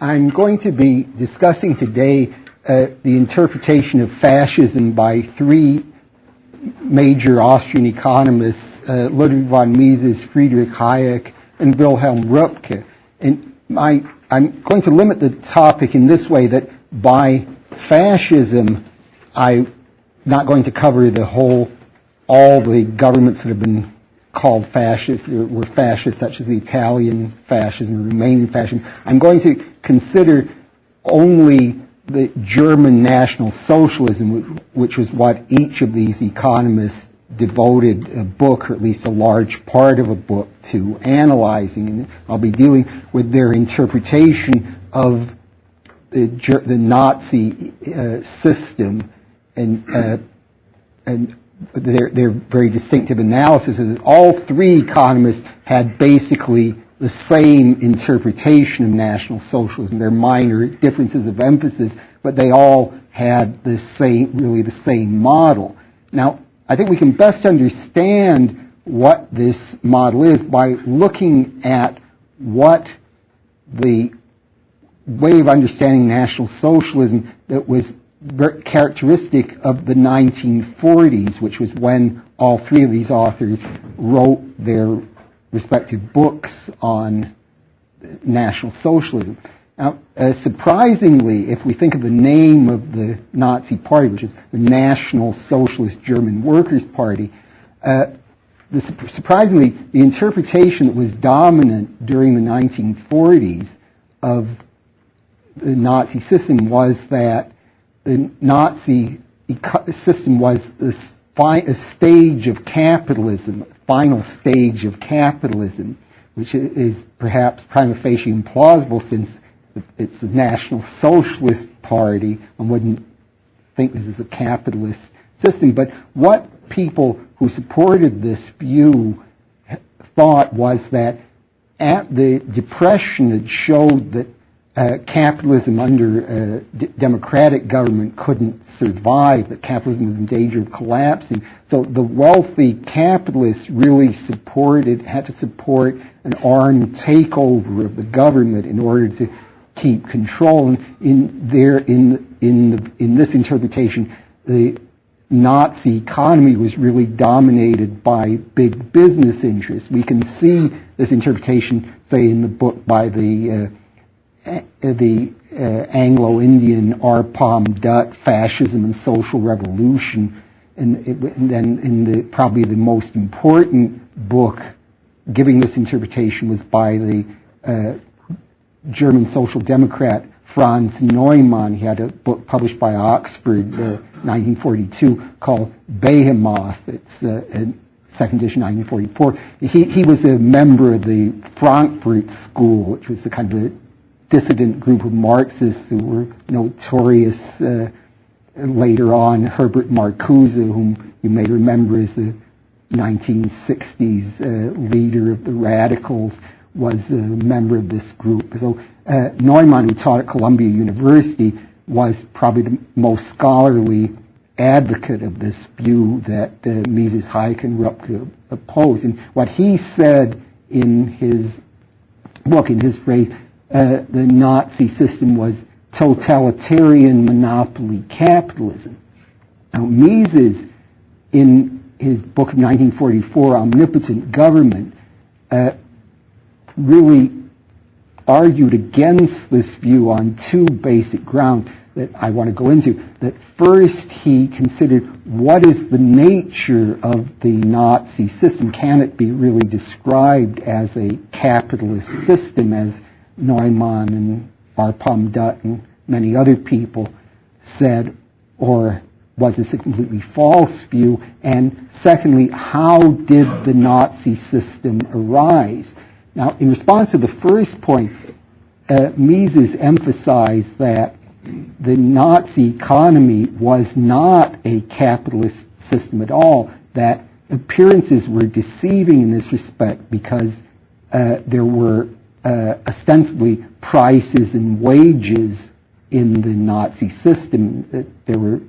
I'm going to be discussing today the interpretation of fascism by three major Austrian economists, Ludwig von Mises, Friedrich Hayek, and Wilhelm Röpke. And I'm going to limit the topic in this way, that by fascism, I'm not going to cover all the governments that have been called fascist, or were fascist, such as the Italian fascism, Romanian fascism. I'm going to consider only the German National Socialism, which was what each of these economists devoted a book, or at least a large part of a book, to analyzing. And I'll be dealing with their interpretation of the Nazi system and their very distinctive analysis is that all three economists had basically the same interpretation of National Socialism. There are minor differences of emphasis, but they all had the same model. Now, I think we can best understand what this model is by looking at what the way of understanding National Socialism that was very characteristic of the 1940s, which was when all three of these authors wrote their respective books on National Socialism. Now, surprisingly, if we think of the name of the Nazi Party, which is the National Socialist German Workers' Party, surprisingly, the interpretation that was dominant during the 1940s of the Nazi system was that the Nazi system was a stage of capitalism, a final stage of capitalism, which is perhaps prima facie implausible since it's a National Socialist Party. One wouldn't think this is a capitalist system. But what people who supported this view thought was that at the Depression it showed that capitalism under democratic government couldn't survive, that capitalism was in danger of collapsing. So the wealthy capitalists really had to support an armed takeover of the government in order to keep control. And in this interpretation, the Nazi economy was really dominated by big business interests. We can see this interpretation, say, in the book by the Anglo-Indian Arpam Dutt, Fascism and Social Revolution, and then in probably the most important book giving this interpretation was by the German Social Democrat Franz Neumann. He had a book published by Oxford, 1942, called Behemoth. It's second edition, 1944. He was a member of the Frankfurt School, which was the kind of a dissident group of Marxists who were notorious later on. Herbert Marcuse, whom you may remember as the 1960s leader of the radicals, was a member of this group. So Neumann, who taught at Columbia University, was probably the most scholarly advocate of this view that Mises, Hayek, and Röpke opposed. And what he said in his book, in his phrase, the Nazi system was totalitarian monopoly capitalism. Now, Mises, in his book of 1944, Omnipotent Government, really argued against this view on two basic grounds that I want to go into. That first, he considered what is the nature of the Nazi system. Can it be really described as a capitalist system, as Neumann and Arpam Dutt and many other people said, or was this a completely false view? And secondly, how did the Nazi system arise? Now, in response to the first point, Mises emphasized that the Nazi economy was not a capitalist system at all, that appearances were deceiving in this respect because there were ostensibly prices and wages in the Nazi system. There were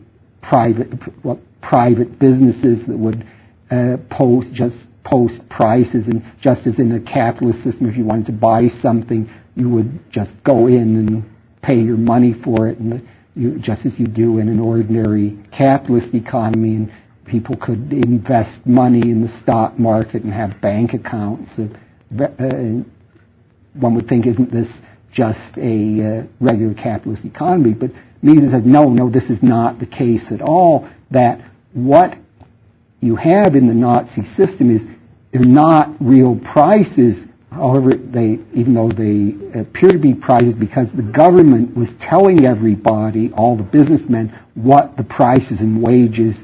private businesses that would post prices, and just as in a capitalist system, if you wanted to buy something, you would just go in and pay your money for it, and just as you do in an ordinary capitalist economy, and people could invest money in the stock market and have bank accounts. One would think, isn't this just a regular capitalist economy? But Mises says, no, this is not the case at all. That what you have in the Nazi system is they're not real prices. However, even though they appear to be prices, because the government was telling everybody, all the businessmen, what the prices and wages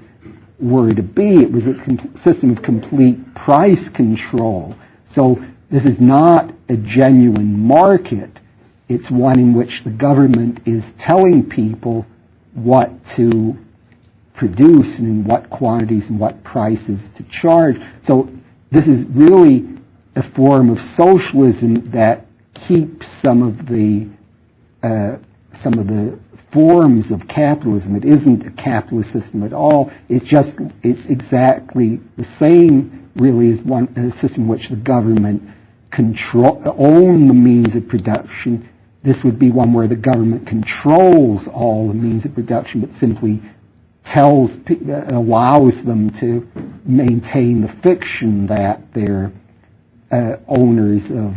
were to be. It was a system of complete price control. So this is not a genuine market. It's one in which the government is telling people what to produce and in what quantities and what prices to charge. So this is really a form of socialism that keeps some of the forms of capitalism. It isn't a capitalist system at all. It's exactly the same, really, as a system in which the government own the means of production. This would be one where the government controls all the means of production, but simply allows them to maintain the fiction that they're owners of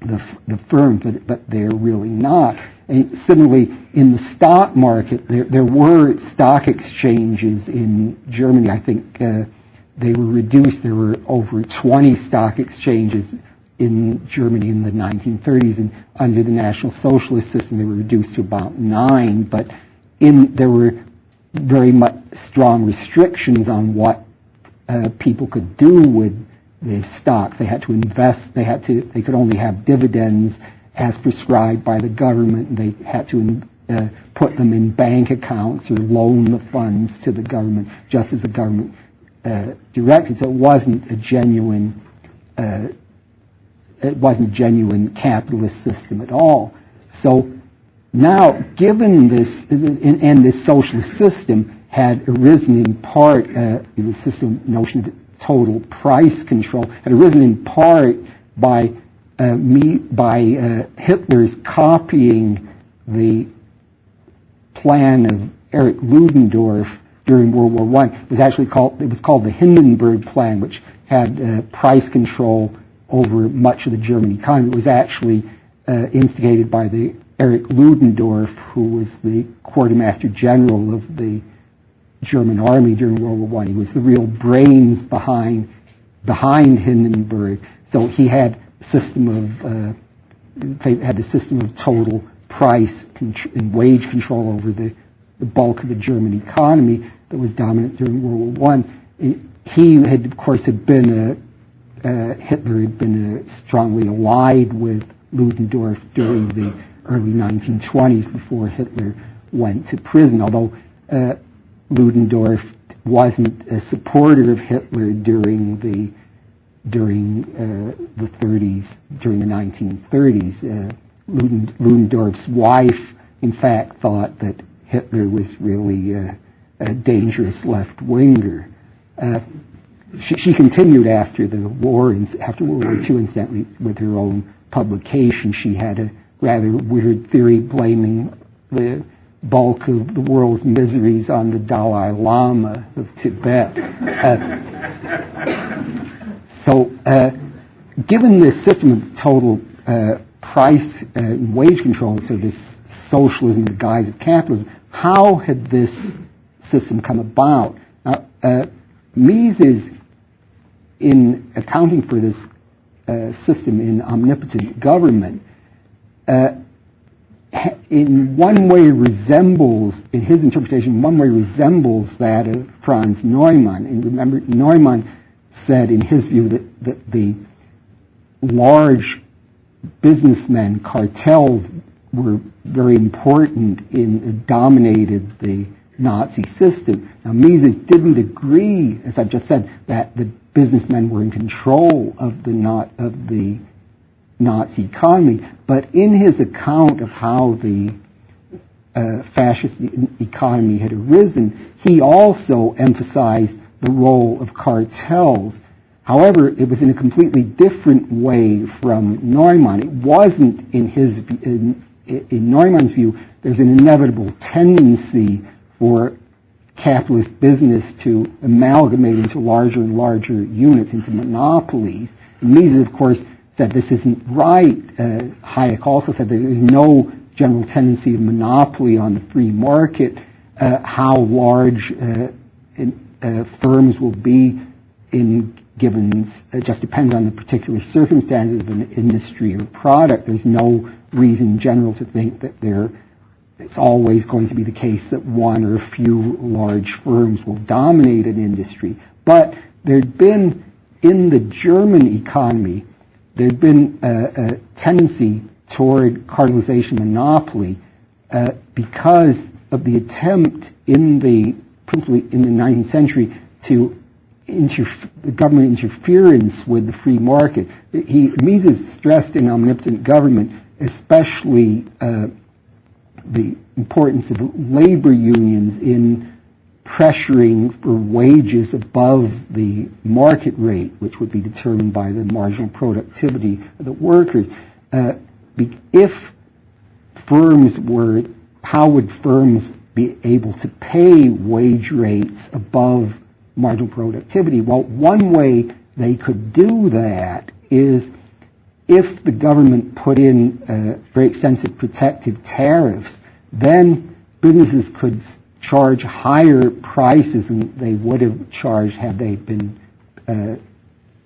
the firm, but they're really not. And similarly, in the stock market, there were stock exchanges in Germany. I think they were reduced. There were over 20 stock exchanges in Germany in the 1930s, and under the National Socialist system, they were reduced to about 9. But there were very much strong restrictions on what people could do with the stocks. They had to invest. They could only have dividends as prescribed by the government, and they had to put them in bank accounts or loan the funds to the government, just as the government directed. So it wasn't a genuine capitalist system at all. So now, given this, and this socialist system had arisen in part, the system notion of total price control had arisen in part by Hitler's copying the plan of Erich Ludendorff during World War I. It was called the Hindenburg Plan, which had price control over much of the German economy. It was actually instigated by the Erich Ludendorff, who was the quartermaster general of the German army during World War I. He was the real brains behind Hindenburg. So he had a system of total price and wage control over the bulk of the German economy that was dominant during World War I. He had, of course, Hitler had been strongly allied with Ludendorff during the early 1920s before Hitler went to prison, although Ludendorff wasn't a supporter of Hitler during the 30s, during the 1930s. Ludendorff's wife, in fact, thought that Hitler was really a dangerous left-winger. She continued after the war, after World War II, incidentally, with her own publication. She had a rather weird theory blaming the bulk of the world's miseries on the Dalai Lama of Tibet. So, given this system of total price and wage control, so this socialism in the guise of capitalism, how had this system come about? Mises, in accounting for this system in omnipotent government, in one way resembles, in his interpretation, one way resembles that of Franz Neumann. And remember, Neumann said in his view that the large businessmen, cartels, were very important in dominated the Nazi system. Now, Mises didn't agree, as I just said, that the businessmen were in control of the Nazi economy, but in his account of how the fascist economy had arisen, he also emphasized the role of cartels. However, it was in a completely different way from Neumann's. It wasn't in Neumann's view. There's an inevitable tendency for capitalist business to amalgamate into larger and larger units, into monopolies. And Mises, of course, said this isn't right. Hayek also said that there's no general tendency of monopoly on the free market. How large firms will be in given, it just depends on the particular circumstances of an industry or product. There's no reason in general to think that it's always going to be the case that one or a few large firms will dominate an industry. But there'd been, in the German economy, there'd been a tendency toward cartelization monopoly because of the attempt principally in the 19th century to the government interference with the free market. Mises stressed in Omnipotent Government especially the importance of labor unions in pressuring for wages above the market rate, which would be determined by the marginal productivity of the workers. How would firms be able to pay wage rates above marginal productivity? Well, one way they could do that is if the government put in very extensive protective tariffs, then businesses could charge higher prices than they would have charged had they been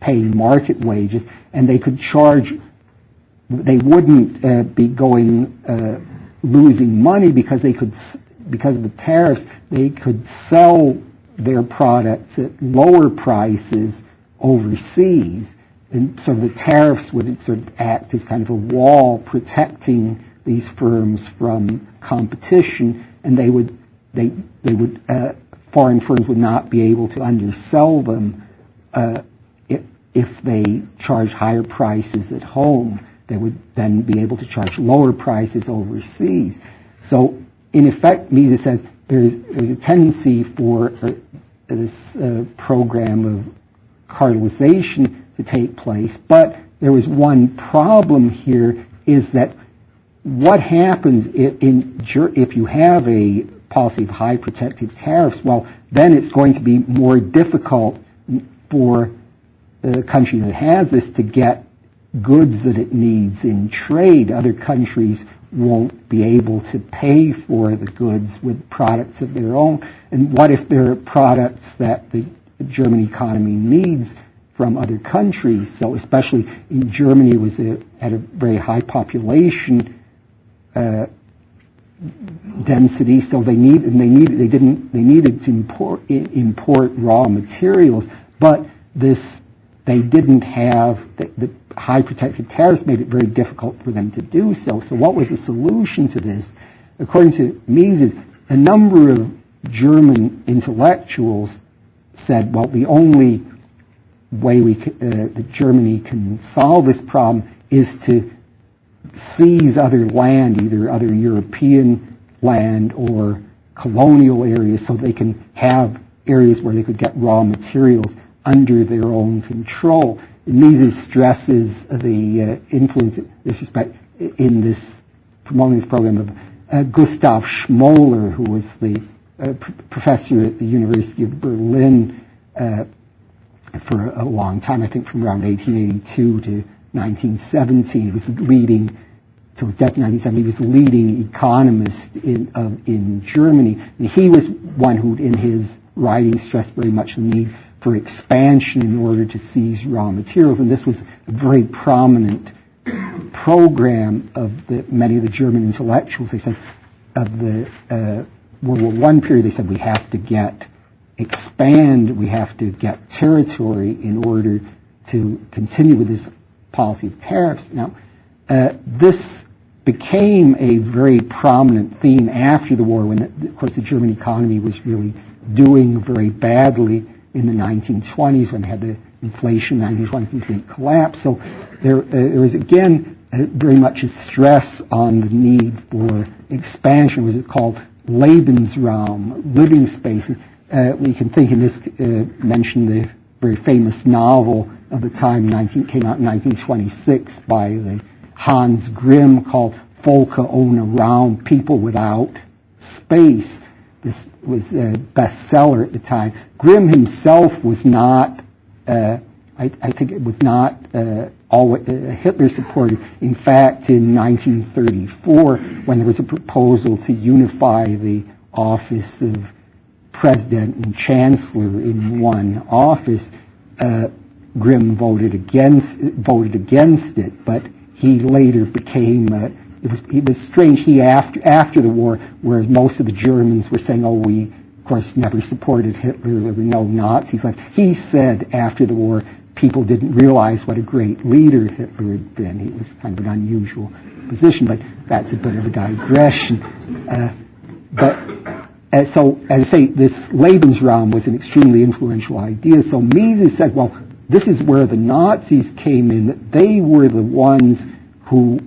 paying market wages, and they wouldn't be losing money because of the tariffs. They could sell their products at lower prices overseas, and so the tariffs would sort of act as kind of a wall protecting these firms from competition, and foreign firms would not be able to undersell them if they charge higher prices at home. They would then be able to charge lower prices overseas. So, in effect, Mises says there's a tendency for this program of cartelization to take place, but there was one problem here, is that what happens if you have a policy of high protective tariffs? Well, then it's going to be more difficult for the country that has this to get goods that it needs in trade. Other countries won't be able to pay for the goods with products of their own. And what if there are products that the German economy needs from other countries? So especially in Germany, had a very high population density, so they needed to import raw materials, but they didn't have the high protective tariffs made it very difficult for them to do so. So what was the solution to this? According to Mises, a number of German intellectuals said, well, the only way that Germany can solve this problem is to seize other land, either other European land or colonial areas, so they can have areas where they could get raw materials under their own control. Mises stresses the influence in this respect in promoting this program of Gustav Schmoller, who was the professor at the University of Berlin for a long time, I think from around 1882 to 1917. He was leading, till his death in 1970, he was the leading economist in Germany. And he was one who, in his writing, stressed very much the need for expansion in order to seize raw materials. And this was a very prominent program of many of the German intellectuals. They said of the World War I period, they said we have to expand, we have to get territory in order to continue with this policy of tariffs. Now, this became a very prominent theme after the war, when, of course, the German economy was really doing very badly in the 1920s, when they had the inflation, 1920 complete collapse. So there was, again, very much a stress on the need for expansion. Was it called Lebensraum, living space? We can think in this, mention the very famous novel of the time, came out in 1926 by the Hans Grimm, called Folke ohne Raum, People Without Space. This was a bestseller at the time. Grimm himself was not, I think it was not always a Hitler supporter. In fact, in 1934, when there was a proposal to unify the office of president and chancellor in one office, Grimm voted against it, but he later became. It was strange. He after the war, whereas most of the Germans were saying, "Oh, we of course never supported Hitler. There were no Nazis left." He said after the war, people didn't realize what a great leader Hitler had been. He was kind of an unusual position, but that's a bit of a digression. So, as I say, this Lebensraum was an extremely influential idea. So Mises said, well, this is where the Nazis came in, that they were the ones who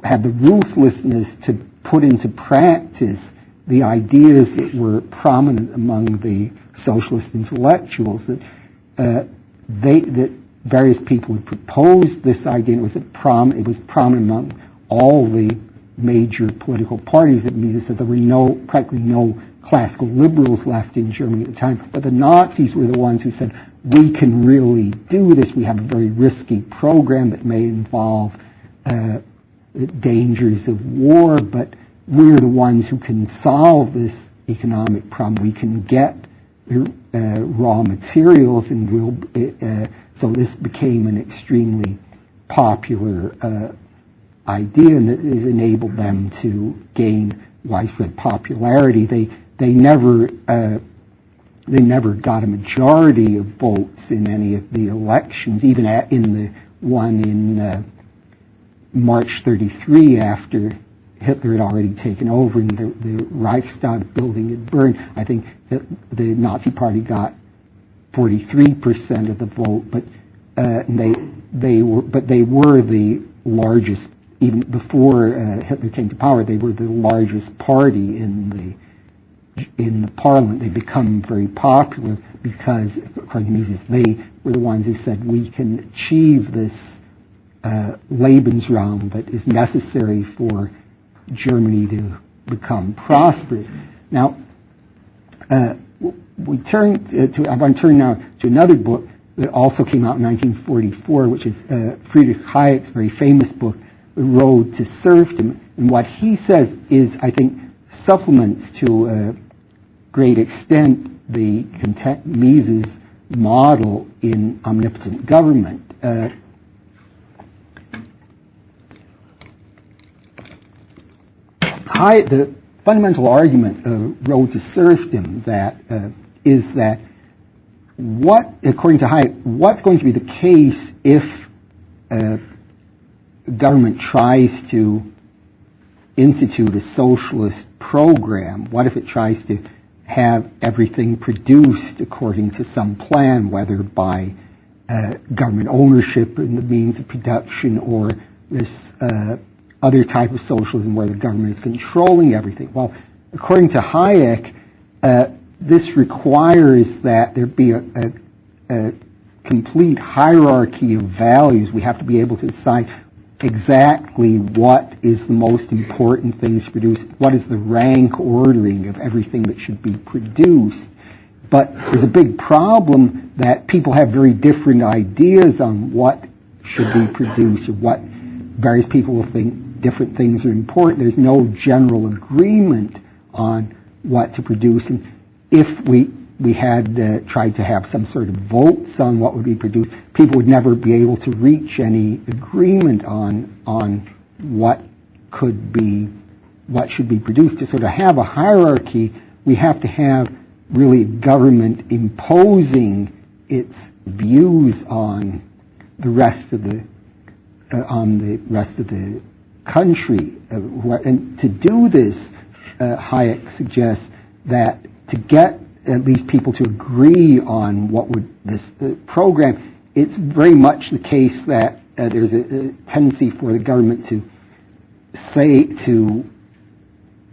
had the ruthlessness to put into practice the ideas that were prominent among the socialist intellectuals, that various people had proposed this idea, and it was prominent among all the major political parties. That Mises said there were practically no classical liberals left in Germany at the time, but the Nazis were the ones who said, we can really do this. We have a very risky program that may involve dangers of war, but we're the ones who can solve this economic problem. We can get raw materials, and so this became an extremely popular idea, and it enabled them to gain widespread popularity. They never got a majority of votes in any of the elections, even in the one in March 33, after Hitler had already taken over and the Reichstag building had burned. I think the Nazi Party got 43% of the vote, but they were the largest. Even before Hitler came to power, they were the largest party in the parliament. They become very popular because, according to Mises, they were the ones who said we can achieve this Lebensraum that is necessary for Germany to become prosperous. Now, I'm going to turn now to another book that also came out in 1944, which is Friedrich Hayek's very famous book, The Road to Serfdom. And what he says is, I think, supplements to a great extent the Mises model in omnipotent government. The fundamental argument of Road to Serfdom is that according to Hayek, what's going to be the case if government tries to institute a socialist program? What if it tries to have everything produced according to some plan, whether by government ownership in the means of production or this other type of socialism where the government is controlling everything? Well, according to Hayek, this requires that there be a complete hierarchy of values. We have to be able to decide exactly what is the most important things to produce, what is the rank ordering of everything that should be produced. But there's a big problem that people have very different ideas on what should be produced, or what various people will think different things are important. There's no general agreement on what to produce. And if we had tried to have some sort of votes on what would be produced, people would never be able to reach any agreement on what should be produced. So to have a hierarchy, we have to have really government imposing its views on the rest of the country. And to do this, Hayek suggests that to get at least people to agree on what would this program, it's very much the case that there's a tendency for the government to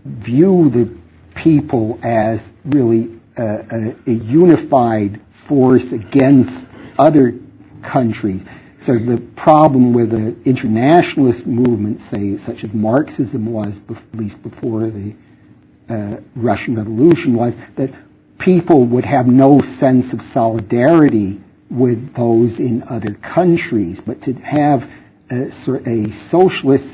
view the people as really a unified force against other countries. So the problem with the internationalist movement, say, such as Marxism was, at least before the Russian Revolution, was that people would have no sense of solidarity with those in other countries. But to have a socialist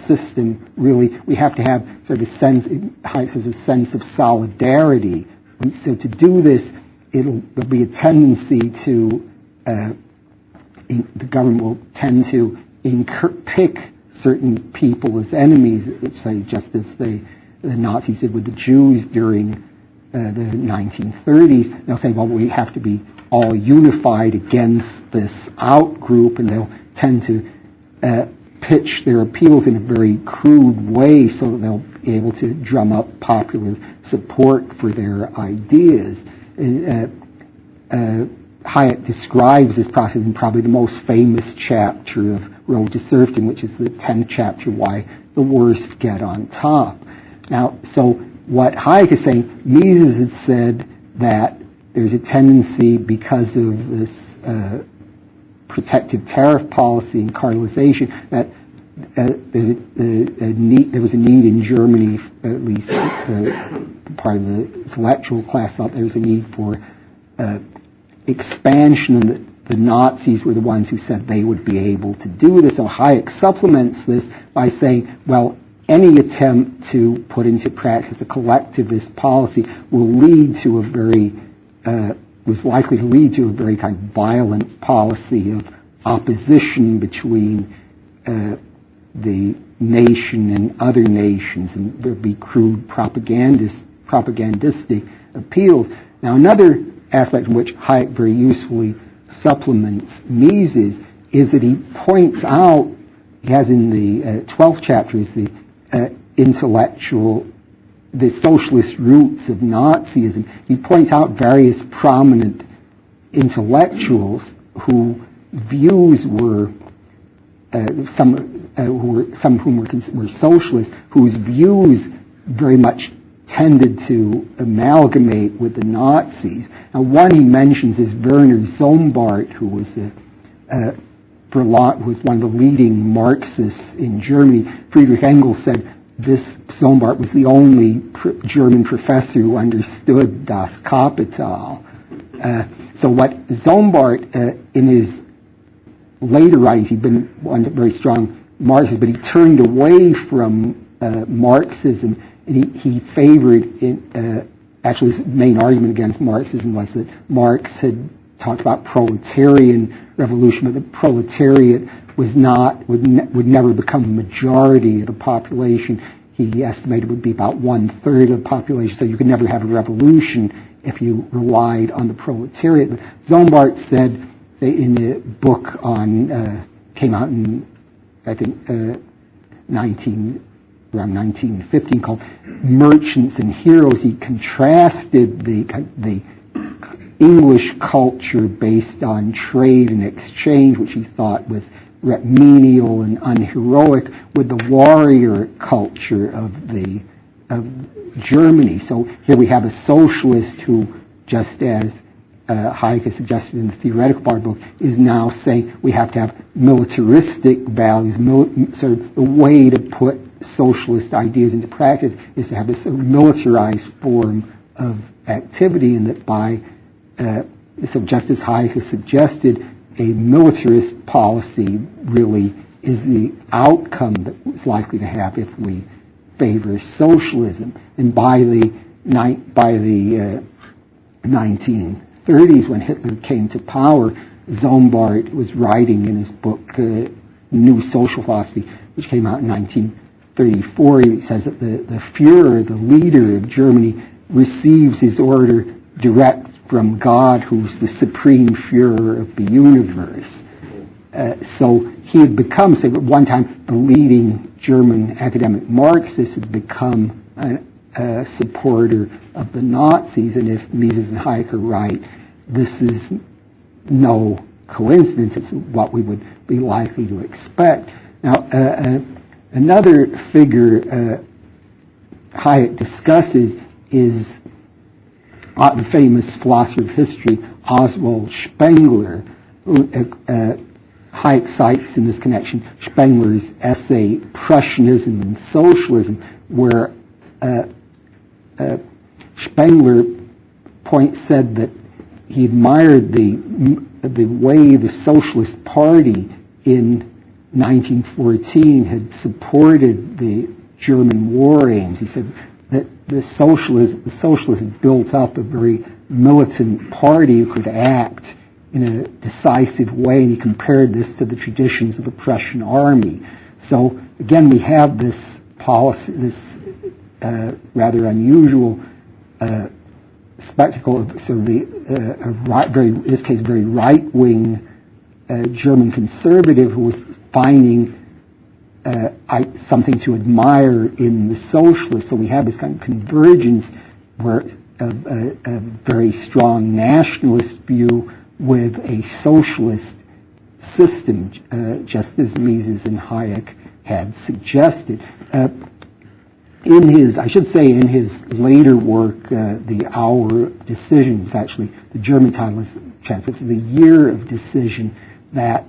system, really, we have to have sort of a sense of solidarity. And so to do this, there'll be a tendency to, the government will tend to pick certain people as enemies, say, just as the Nazis did with the Jews during the 1930s. They'll say, well, we have to be all unified against this out-group, and they'll tend to pitch their appeals in a very crude way so that they'll be able to drum up popular support for their ideas. Hayek describes this process in probably the most famous chapter of Road to Serfdom, which is the 10th chapter, Why the Worst Get on Top. Now, so what Hayek is saying, Mises had said that there's a tendency, because of this protective tariff policy and cartelization, that there was a need in Germany, at least part of the intellectual class thought there was a need for expansion, and the Nazis were the ones who said they would be able to do this. So Hayek supplements this by saying, well, any attempt to put into practice a collectivist policy will lead to was likely to lead to a very kind of violent policy of opposition between the nation and other nations, and there'd be crude propagandistic appeals. Now, another aspect in which Hayek very usefully supplements Mises is that he points out, he has in the 12th chapter, is the the socialist roots of Nazism. He points out various prominent intellectuals whose views were some of whom were socialists, whose views very much tended to amalgamate with the Nazis. Now, one he mentions is Werner Sombart, who was was one of the leading Marxists in Germany. Friedrich Engels said this Sombart was the only German professor who understood Das Kapital. So what Sombart, in his later writings, he'd been one very strong Marxist, but he turned away from Marxism, and he favored, actually his main argument against Marxism was that Marx had talked about proletarian revolution, but the proletariat would never become a majority of the population. He estimated it would be about 1/3 of the population, so you could never have a revolution if you relied on the proletariat. But Sombart said, in the book came out in, I think, around 1915, called Merchants and Heroes, he contrasted the English culture based on trade and exchange, which he thought was menial and unheroic, with the warrior culture of Germany. So here we have a socialist who, just as Hayek has suggested in the theoretical part of the book, is now saying we have to have militaristic values. So the way to put socialist ideas into practice is to have this militarized form of activity, and that by so just as Hayek has suggested, a militarist policy really is the outcome that it's likely to have if we favor socialism. And by the 1930s, when Hitler came to power, Sombart was writing in his book New Social Philosophy, which came out in 1934. He says that the Führer, the leader of Germany, receives his order direct from God, who's the supreme Führer of the universe. So he had become, say, at one time, the leading German academic Marxist, had become a supporter of the Nazis. And if Mises and Hayek are right, this is no coincidence. It's what we would be likely to expect. Now, another figure Hayek discusses is the famous philosopher of history, Oswald Spengler, who Hayek cites in this connection Spengler's essay Prussianism and Socialism, where Spengler said that he admired the way the Socialist Party in 1914 had supported the German war aims. He said that the socialists had built up a very militant party who could act in a decisive way, and he compared this to the traditions of the Prussian army. So again, we have this policy, this rather unusual spectacle of sort of in this case, very right-wing German conservative who was finding something to admire in the socialists. So we have this kind of convergence where a very strong nationalist view with a socialist system, just as Mises and Hayek had suggested. In his later work, The Hour of Decision, was actually, the German title is translated, The Year of Decision, that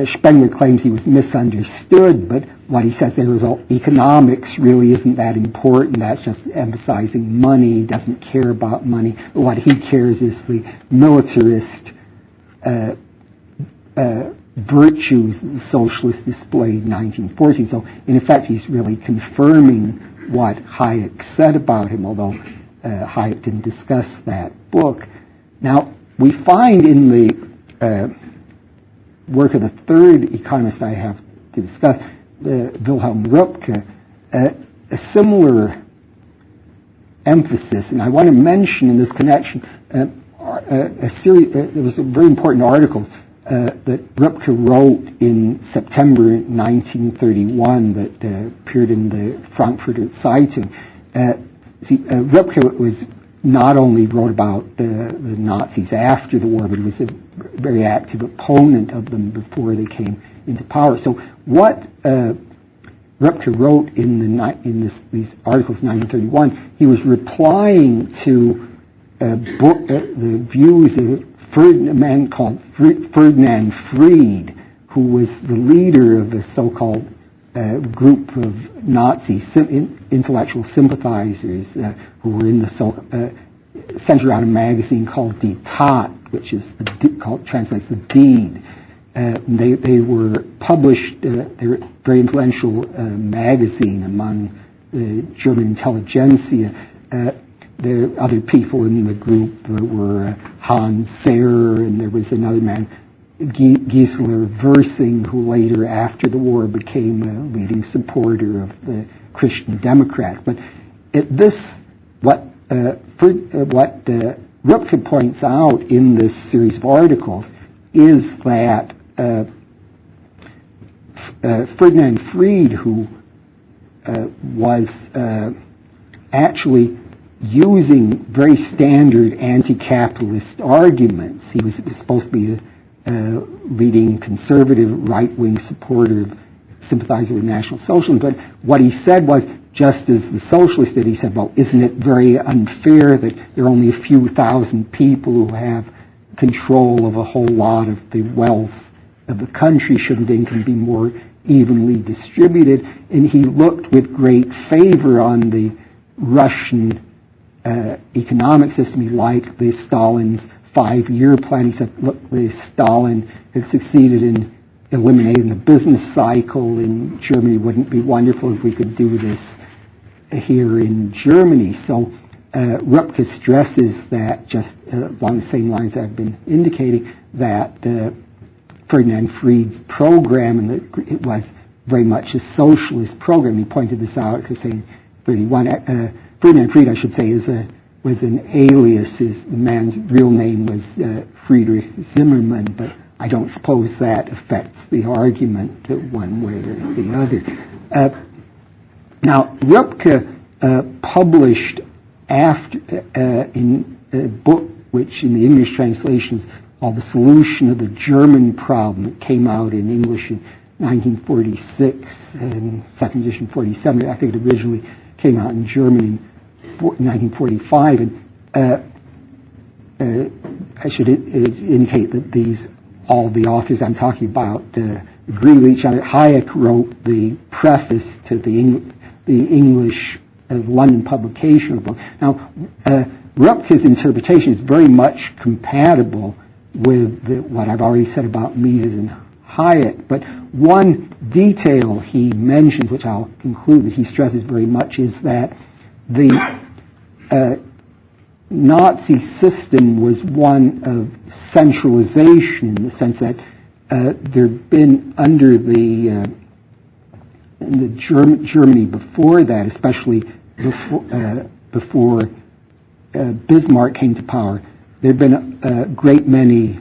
Spengler claims he was misunderstood, but what he says there is, well, economics really isn't that important. That's just emphasizing money. He doesn't care about money. What he cares is the militarist virtues that the socialists displayed in 1914. So, in effect, he's really confirming what Hayek said about him, although Hayek didn't discuss that book. Now, we find in the work of the third economist I have to discuss, Wilhelm Röpke, a similar emphasis. And I want to mention in this connection a series. There was some very important articles that Röpke wrote in September 1931 that appeared in the Frankfurter Zeitung. Röpke was not only wrote about the Nazis after the war, but he was a very active opponent of them before they came into power. So what Röpke wrote in these articles in 1931, he was replying to the views of a man called Ferdinand Fried, who was the leader of a so-called group of Nazi intellectual sympathizers who were in the centered around a magazine called Die Tat, which is translates the deed. They were published. They were a very influential magazine among the German intelligentsia. The other people in the group were Hans Serre, and there was another man, Gisela Versing, who later, after the war, became a leading supporter of the Christian Democrats. But what Röpke points out in this series of articles is that Ferdinand Fried, who was actually using very standard anti-capitalist arguments. He was supposed to be a leading conservative, right-wing supporter, sympathizer with National Socialism, but what he said was, just as the socialists did, he said, well, isn't it very unfair that there are only a few thousand people who have control of a whole lot of the wealth of the country? Shouldn't income be more evenly distributed? And he looked with great favor on the Russian economic system. He liked the Stalin's 5-year plan. He said, look, Stalin had succeeded in eliminating the business cycle in Germany. Wouldn't it be wonderful if we could do this here in Germany? So Röpke stresses that, just along the same lines I've been indicating, that Ferdinand Fried's program, and that it was very much a socialist program. He pointed this out to say 31. Ferdinand Fried, I should say, was an alias. The man's real name was Friedrich Zimmermann, but I don't suppose that affects the argument one way or the other. Now, Röpke published in a book which in the English translation is called The Solution of the German Problem. It came out in English in 1946 and second edition 47. I think it originally came out in German in 1945. And I should indicate that all the authors I'm talking about agree with each other. Hayek wrote the preface to the English London publication of the book. Now, Röpke's interpretation is very much compatible with what I've already said about Mises and Hayek, but one detail he mentions, which I'll conclude that he stresses very much, is that the Nazi system was one of centralization, in the sense that there'd been under in the Germany before that, especially before Bismarck came to power, there'd been a great many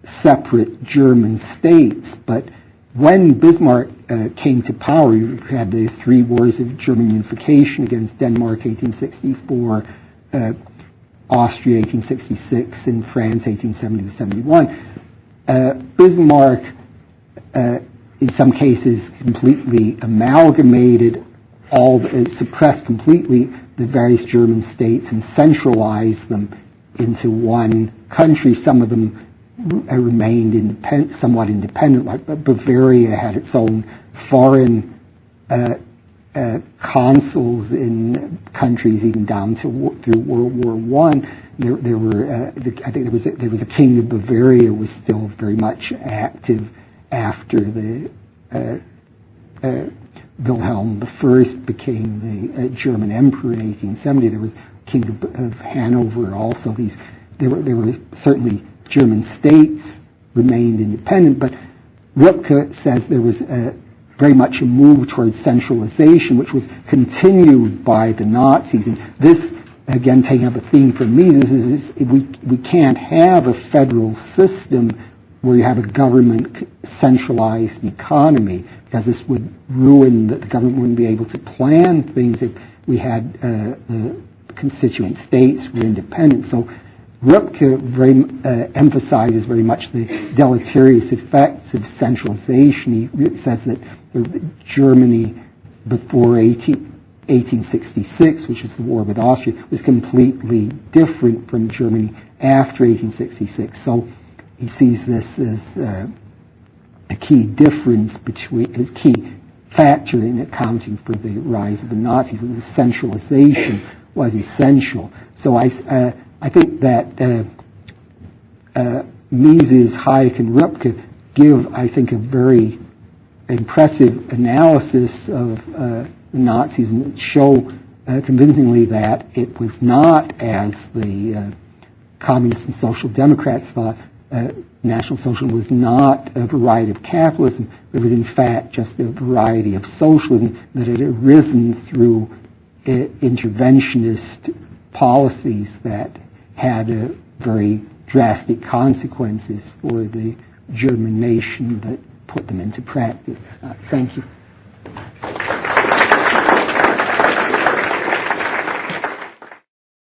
separate German states, but when Bismarck came to power, you had the 3 wars of German unification against Denmark, 1864, Austria, 1866, and France, 1870-71. Bismarck, in some cases, completely amalgamated suppressed completely the various German states and centralized them into one country. Some of them remained somewhat independent, like Bavaria had its own foreign consuls in countries even down through World War I. There were, I think there was a king of Bavaria was still very much active after the Wilhelm I became the German emperor in 1870. There was king of Hanover also. There were certainly German states remained independent, but Röpke says there was very much a move towards centralization, which was continued by the Nazis. And this, again, taking up a theme from Mises, is we can't have a federal system where you have a government centralized economy, because this would ruin the government wouldn't be able to plan things if we had the constituent states were independent. So Röpke emphasizes very much the deleterious effects of centralization. He says that Germany before 1866, which was the war with Austria, was completely different from Germany after 1866. So he sees this as a key difference his key factor in accounting for the rise of the Nazis, and the centralization was essential. So I think that Mises, Hayek, and Röpke give, I think, a very impressive analysis of Nazis and show convincingly that it was not, as the communists and social democrats thought, National Socialism was not a variety of capitalism. It was, in fact, just a variety of socialism that had arisen through interventionist policies that had very drastic consequences for the German nation that put them into practice. Thank you.